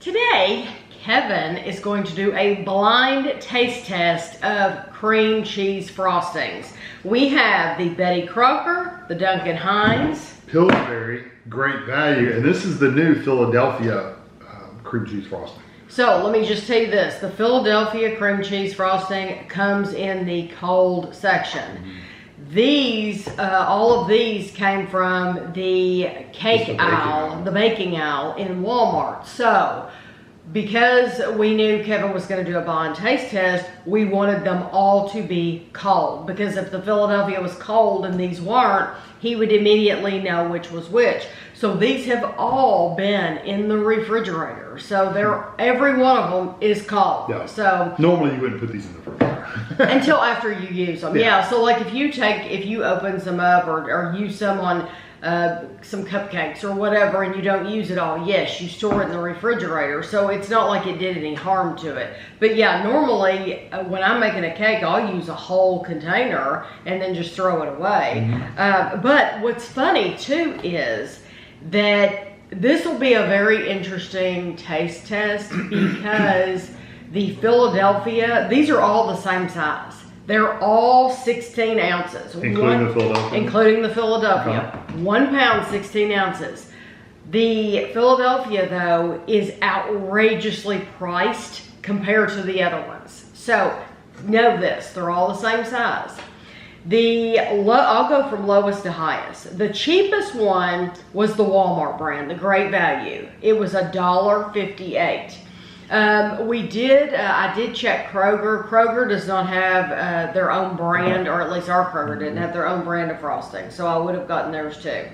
Today, Kevin is going to do a blind taste test of cream cheese frostings. We have the Betty Crocker, the Duncan Hines, Pillsbury, great value, and this is the new Philadelphia cream cheese frosting. So let me just tell you this, the Philadelphia cream cheese frosting comes in the cold section. These, all of these came from the cake aisle, the baking aisle in Walmart. So, because we knew Kevin was going to do a blind taste test, we wanted them all to be cold. Because if the Philadelphia was cold and these weren't, he would immediately know which was which. So these have all been in the refrigerator. So every one of them is cold. Yeah. So normally you wouldn't put these in the refrigerator. until after you use them. Yeah. So like if you open some up or use some on some cupcakes or whatever and you don't use it all, yes, you store it in the refrigerator. So it's not like it did any harm to it. But yeah, normally when I'm making a cake, I'll use a whole container and then just throw it away. But what's funny too is that this will be a very interesting taste test because the Philadelphia, these are all the same size. They're all 16 ounces. Including the Philadelphia? Including the Philadelphia. 1 pound, 16 ounces. The Philadelphia, though, is outrageously priced compared to the other ones. So, know this. They're all the same size. I'll go from lowest to highest. The cheapest one was the Walmart brand, the Great Value. It was $1.58. I did check Kroger. Kroger does not have their own brand, or at least our Kroger didn't have their own brand of frosting, so I would have gotten theirs too.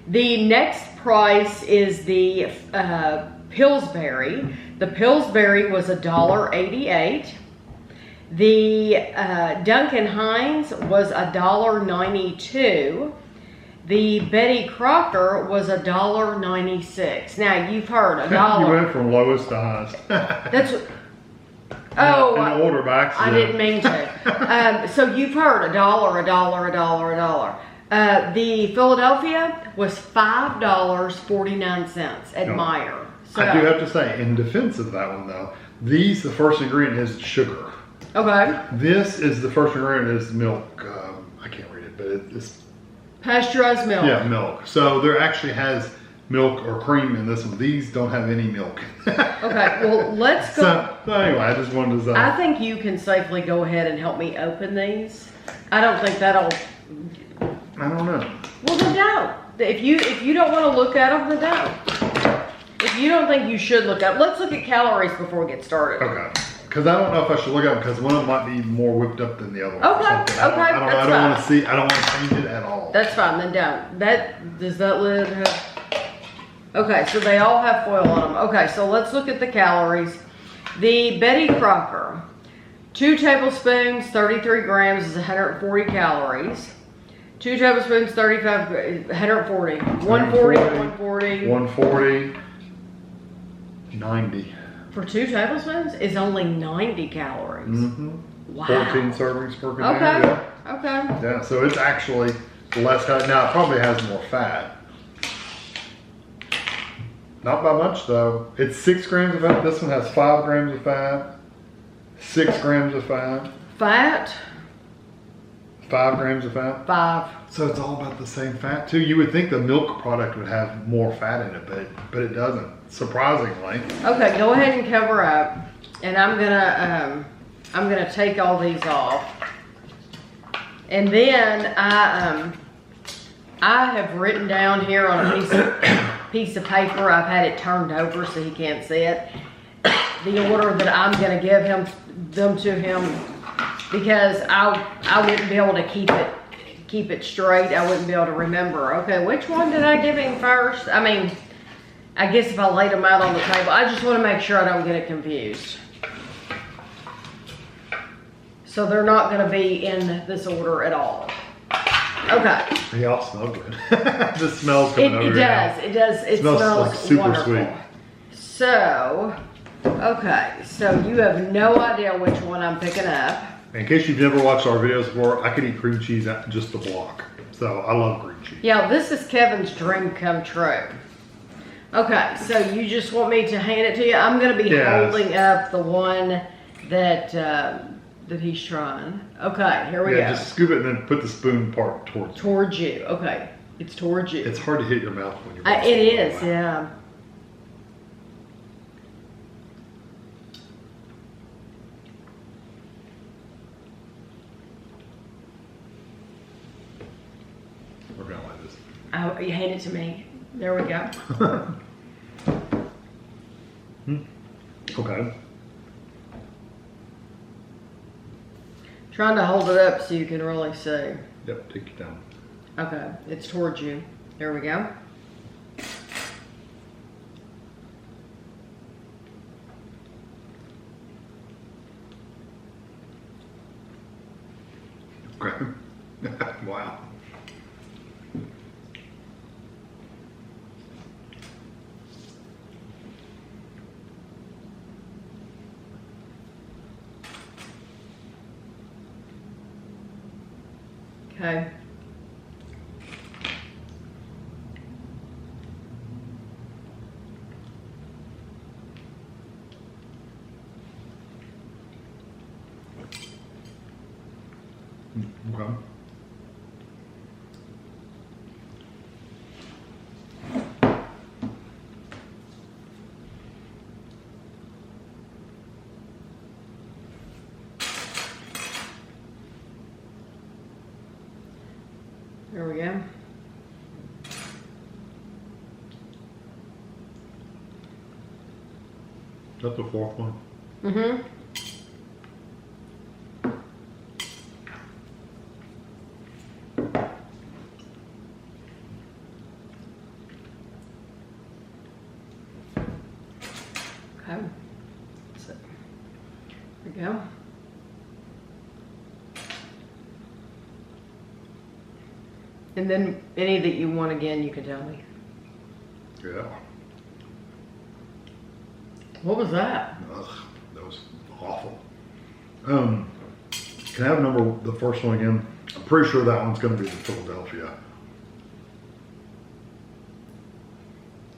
The next price is the Pillsbury. The Pillsbury was $1.88. The Duncan Hines was $1.92. The Betty Crocker was $1.96. Now you've heard $1. You went from lowest to highest. That's what. In order by accident. I didn't mean to. So you've heard $1. The Philadelphia was $5.49 at Meijer. So, I do have to say, in defense of that one though, the first ingredient is sugar. Okay. This is the first ingredient is milk. I can't read it, but it's pasteurized milk. Yeah, milk. So there actually has milk or cream in this one. These don't have any milk. Okay, well, let's go. So anyway, I just wanted to say. I think you can safely go ahead and help me open these. I don't think that'll. I don't know. Well, then don't. If you don't want to look at them, then don't. If you don't think you should look at them, let's look at calories before we get started. Okay. Because I don't know if I should look at them because one of them might be more whipped up than the other one. Okay, I don't want to see. I don't want to change it at all. That's fine. Then don't. Does that lid have? Okay, so they all have foil on them. Okay, so let's look at the calories. The Betty Crocker, 2 tablespoons, 33 grams is 140 calories. 2 tablespoons, 35, 140. 140, 140. 140, 90. For 2 tablespoons is only 90 calories. Wow. 14 servings per container. Okay. Yeah. Okay. Yeah, so it's actually less. Now it probably has more fat. Not by much though. It's 6 grams of fat. This one has 5 grams of fat. 6 grams of fat. Fat? 5 grams of fat. 5. So it's all about the same fat too. You would think the milk product would have more fat in it, but it doesn't. Surprisingly. Okay, go ahead and cover up, and I'm gonna take all these off, and then I have written down here on a piece of paper. I've had it turned over so he can't see it. The order that I'm gonna give them to him because I wouldn't be able to keep it straight. I wouldn't be able to remember. Okay, which one did I give him first? I mean, I guess if I laid them out on the table, I just want to make sure I don't get it confused. So they're not going to be in this order at all. Okay. They all smell good. The smell's coming over. It does. It does. It smells like super wonderful. sweet. So, okay. So you have no idea which one I'm picking up. In case you've never watched our videos before, I could eat cream cheese at just a block. So I love cream cheese. Yeah, this is Kevin's dream come true. Okay, so you just want me to hand it to you? I'm gonna be holding up the one that that he's trying. Okay, here we go. Yeah, just scoop it and then put the spoon part towards you. Okay, it's towards you. It's hard to hit your mouth when you're. It is, yeah. We're gonna like this. Oh, you hand it to me. There we go. Okay. Trying to hold it up so you can really see. Yep, take it down. Okay, it's towards you. There we go. Okay. Wow. Okay. Okay. There we go. Is that the fourth one? Mm-hmm. Okay. So, there we go. And then any that you want again, you can tell me. Yeah. What was that? Ugh, that was awful. Can I have the first one again? I'm pretty sure that one's going to be the Philadelphia.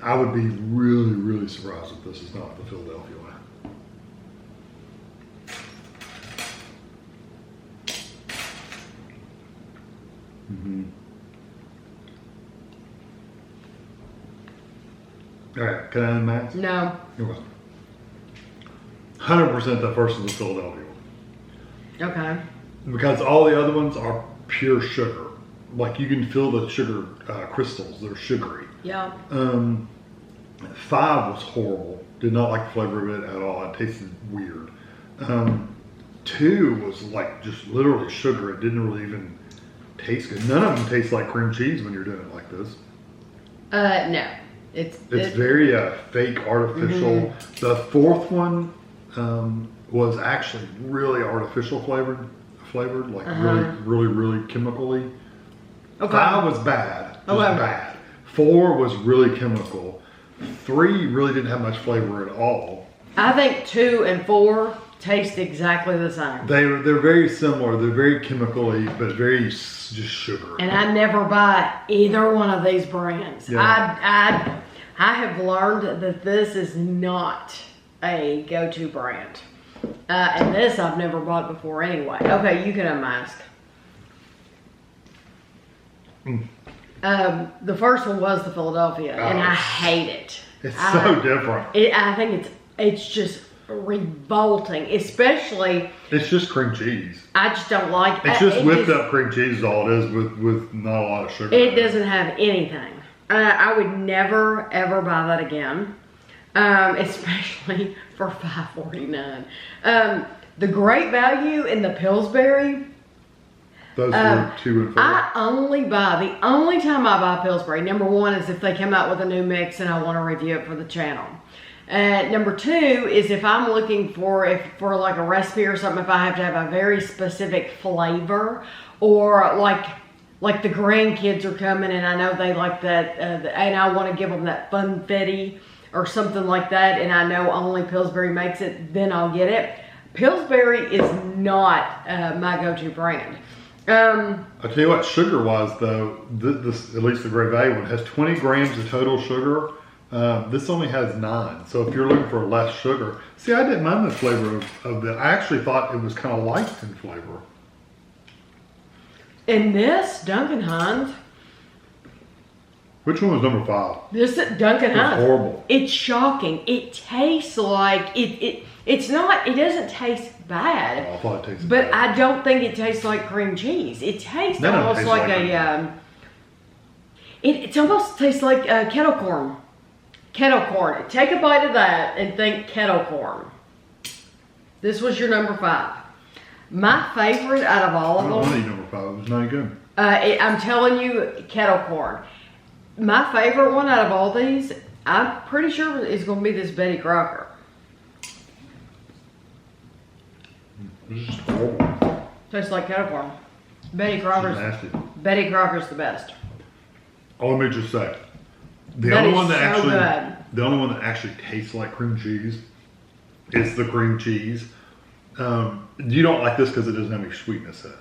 I would be really, really surprised if this is not the Philadelphia one. Mm-hmm. All right, can I unmask? No. Okay. 100% the first is the Philadelphia one. Okay. Because all the other ones are pure sugar. Like you can feel the sugar crystals, they're sugary. Yeah. 5 was horrible. Did not like the flavor of it at all. It tasted weird. 2 was like just literally sugar. It didn't really even taste good. None of them taste like cream cheese when you're doing it like this. No. It's very fake, artificial. Mm-hmm. The fourth one was actually really artificial flavored, like really chemically. Okay. 5 was bad, bad. 4 was really chemical. 3 really didn't have much flavor at all. I think 2 and 4 taste exactly the same. They're very similar. They're very chemically, but very just sugar. And I never buy either one of these brands. Yeah. I have learned that this is not a go-to brand. And this I've never bought before anyway. Okay, you can unmask. The first one was the Philadelphia, and I hate it. It's so different. I think it's just revolting, especially. It's just cream cheese. I just don't like it. It's just whipped up cream cheese is all it is with not a lot of sugar. It doesn't have anything. I would never ever buy that again, especially for $5.49. The great value in the Pillsbury. Those were 2 and 4. The only time I buy Pillsbury, number 1 is if they come out with a new mix and I want to review it for the channel. Number 2 is if I'm looking for like a recipe or something, if I have to have a very specific flavor, or like the grandkids are coming and I know they like that, and I want to give them that funfetti or something like that, and I know only Pillsbury makes it, then I'll get it. Pillsbury is not my go-to brand. I'll tell you what, sugar-wise though, this at least the Great Value one has 20 grams of total sugar, This only has 9. So if you're looking for less sugar, see, I didn't mind the flavor of the. I actually thought it was kind of light in flavor. In this Duncan Hines. Which one was number 5? This Duncan Hines. Horrible. It's shocking. It tastes like it's not. It doesn't taste bad. Oh, I thought it tasted but bad. I don't think it tastes like cream cheese. It tastes No, it almost tastes like like a. It almost tastes like kettle corn. Kettle corn. Take a bite of that and think kettle corn. This was your number 5. My favorite out of all I of don't want to them. eat number 5. It was not good. I'm telling you, kettle corn. My favorite one out of all these, I'm pretty sure is going to be this Betty Crocker. This is just horrible. Tastes like kettle corn. Betty It's Crocker's nasty. Betty Crocker's the best. Oh, let me just say, the That only is one that so actually, good. the only one that actually tastes like cream cheese is the cream cheese. You don't like this because it doesn't have any sweetness in it.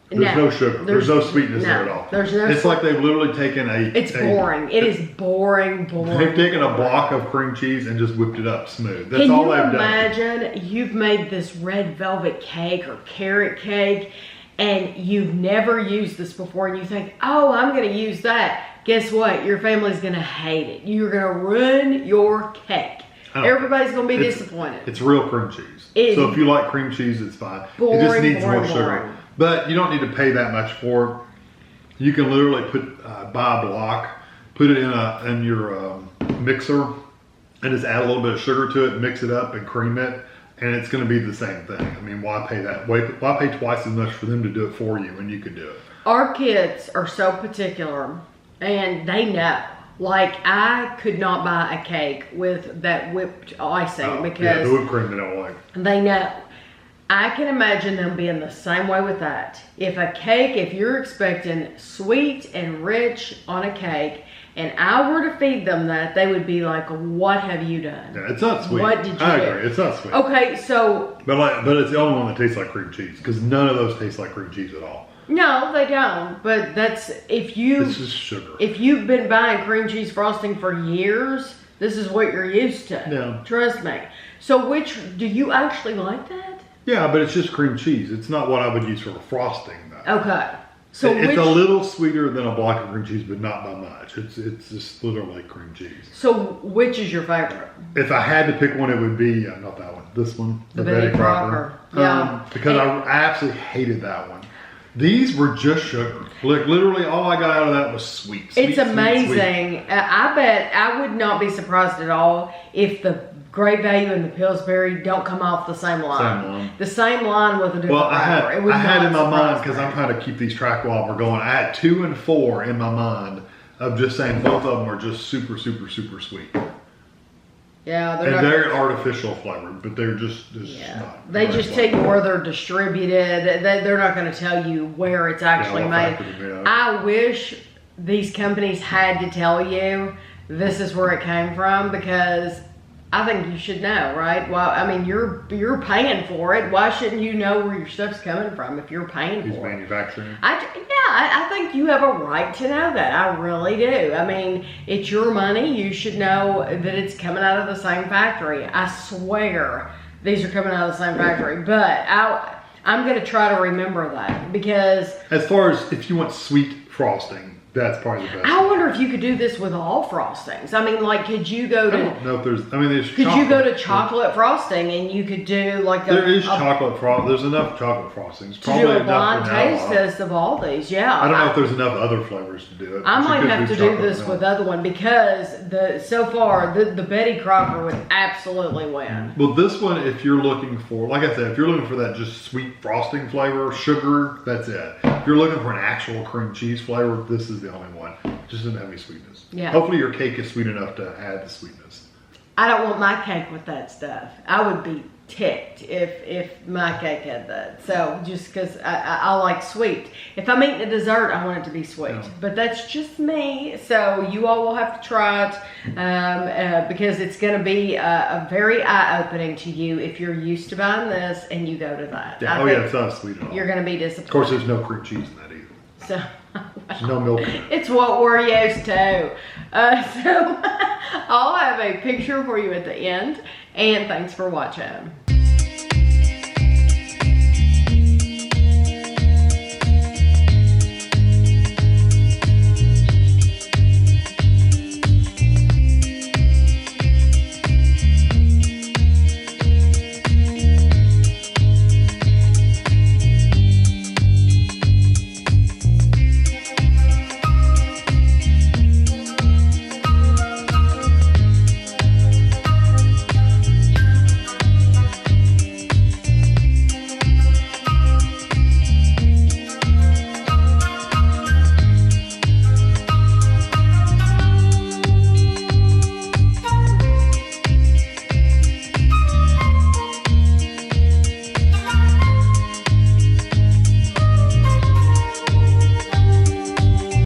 There's no sugar. There's no sweetness there at all. There's no. It's like they've literally taken It's boring. It is boring. They've taken a block of cream cheese and just whipped it up smooth. That's Can all you they've done. imagine you've made this red velvet cake or carrot cake and you've never used this before and you think, oh, I'm going to use that. Guess what? Your family's going to hate it. You're going to ruin your cake. Everybody's going to be disappointed. It's real cream cheese. So if you like cream cheese, it's fine. Boring, it just needs boring, more sugar. boring. But you don't need to pay that much for it. You can literally buy a block, put it in your mixer, and just add a little bit of sugar to it, mix it up, and cream it, and it's going to be the same thing. I mean, why pay that? Why pay twice as much for them to do it for you when you could do it? Our kids are so particular, and they know. Like, I could not buy a cake with that whipped icing because the whipped cream they don't like. They know. I can imagine them being the same way with that. If you're expecting sweet and rich on a cake, and I were to feed them that, they would be like, what have you done? Yeah, it's not sweet. What did you I do? agree, it's not sweet. Okay, so... But it's the only one that tastes like cream cheese, because none of those taste like cream cheese at all. No, they don't. But that's... It's just sugar. If you've been buying cream cheese frosting for years, this is what you're used to. Yeah. Trust me. So do you actually like that? Yeah, but it's just cream cheese. It's not what I would use for a frosting, though. Okay. So it's a little sweeter than a block of cream cheese, but not by much. It's just literally cream cheese. So which is your favorite? If I had to pick one, it would be not that one. This one, the Betty Crocker. Yeah. Because I absolutely hated that one. These were just sugar. Like literally, all I got out of that was sweet. It's amazing. Sweet. I bet I would not be surprised at all if the Great Value and the Pillsbury don't come off the same line. The same line with a different wrapper. I had in my mind, because I'm trying to keep these track while we're going, I had 2 and 4 in my mind of just saying both of them are just super, super, super sweet. Yeah, they're artificial flavored, but they're just not. They just tell you where they're distributed. They're not going to tell you where it's actually made. I wish these companies had to tell you this is where it came from, because I think you should know, right? Well, I mean, you're paying for it. Why shouldn't you know where your stuff's coming from if you're paying for it? Who's manufacturing? I think you have a right to know that. I really do. I mean, it's your money. You should know that it's coming out of the same factory. I swear these are coming out of the same factory. But I'm going to try to remember that, because... As far as if you want sweet frosting, that's probably the best. I wonder if you could do this with all frostings. I mean, like, could you go to... I don't know if there's... I mean, there's Could you go to chocolate frosting and you could do like There is chocolate frosting. There's enough chocolate frostings. To do a blind taste test of all these, yeah. I don't know if there's enough other flavors to do it. I might have to do this with other one, because so far the Betty Crocker would absolutely win. Well, this one, if you're looking for, like I said, if you're looking for that just sweet frosting flavor, sugar, that's it. If you're looking for an actual cream cheese flavor, this is the only one. It just doesn't have any sweetness. Yeah. Hopefully your cake is sweet enough to add the sweetness. I don't want my cake with that stuff. I would be ticked if my cake had that. So just because I like sweet. If I'm eating a dessert, I want it to be sweet. Yeah. But that's just me. So you all will have to try it, because it's going to be a very eye-opening to you if you're used to buying this and you go to that. Yeah. Oh yeah, it's not sweet at all. You're going to be disappointed. Of course, there's no cream cheese in that either. So No milk. It's what we're used to. So I'll have a picture for you at the end. And thanks for watching.